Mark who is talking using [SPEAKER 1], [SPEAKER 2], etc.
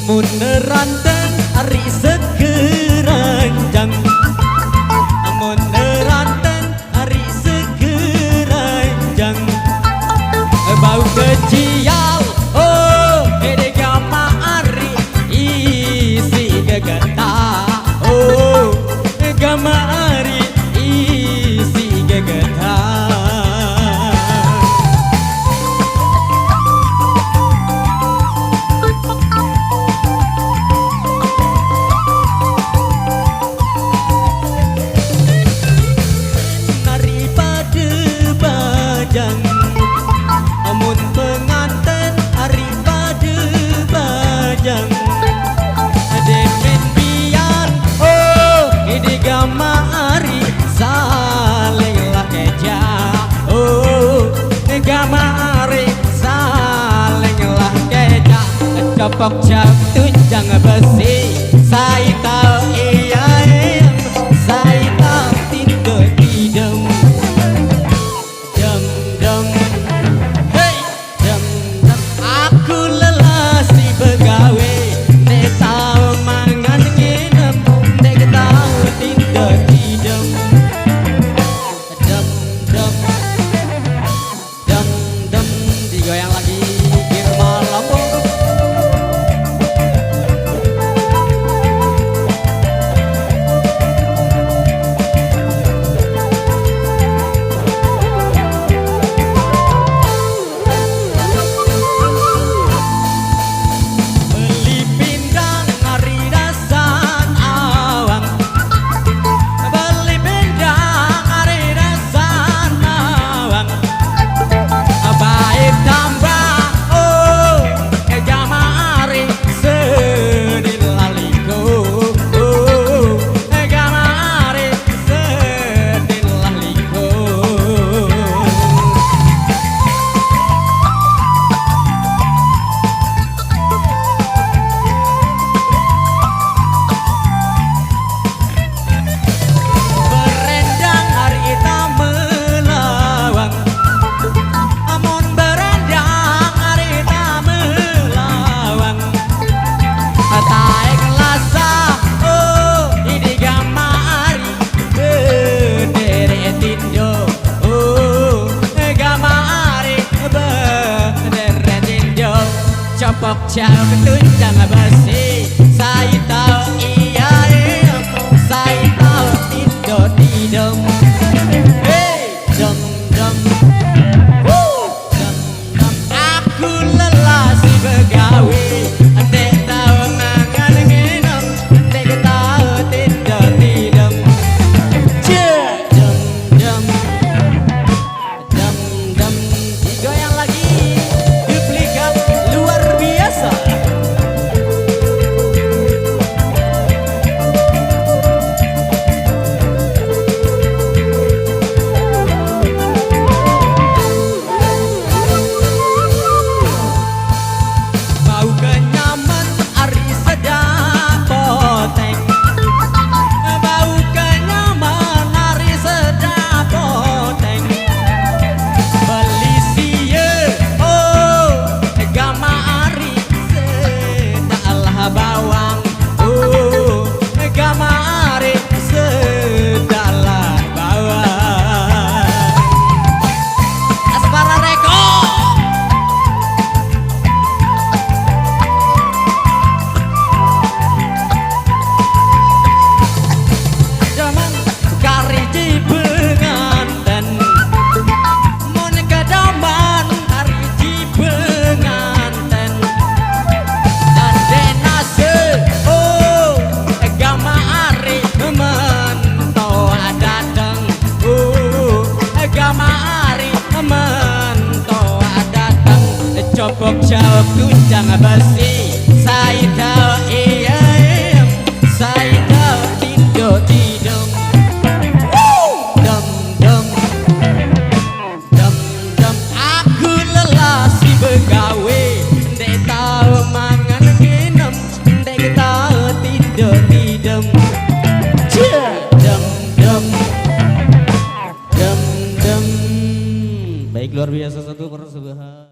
[SPEAKER 1] Muneranten hari sekeranjang, muneranten hari sekeranjang, bau kecial oh edega maari isi gegeta oh gamari isi gegeta. Amun penganten hari pada bajang demen bian oh ide gamari salinglah keja oh gamari salinglah keja copok cap tunjang besi saya tahu iya saya tahu tidak tidak digoyang lagi Irma Lampung. Beli pindang hari dasan awang, beli pindang hari dasan awang, baik tambah oh gamari sedih laliko oh gamari sedih laliko. Berendang hari hitam melawang, amun berendang hari hitam melawang, taek lasa oh ini gamari berderet tindo oh gamari berderet tindo copok jauh ketunjang besi saya tahu iya saya tahu tindo tidom hey dom dom aku lelah si begawe dek tahu mangan nginep dek tahu tidur tidem dom dom dom dom digoyang lagi duplikat luar biasa. Bau kenyaman hari sedap poteng, bau kenyaman hari sedap poteng, beli siye oh gamari sedaklah bawang oh gamari sedaklah bawang. Aspara Reko zaman kari cibenganten mon kedaman kari cibenganten dan denase oh gamari mento dateng oh gamari mento dateng copok jawab tunjang besi saya tahu iya saya tahu tido tidom dom dom dom dom aku lelah si begawe dek tahu mangan nginep dek tahu tido tidom dom dom dom dom. Baik luar biasa satu persebaya.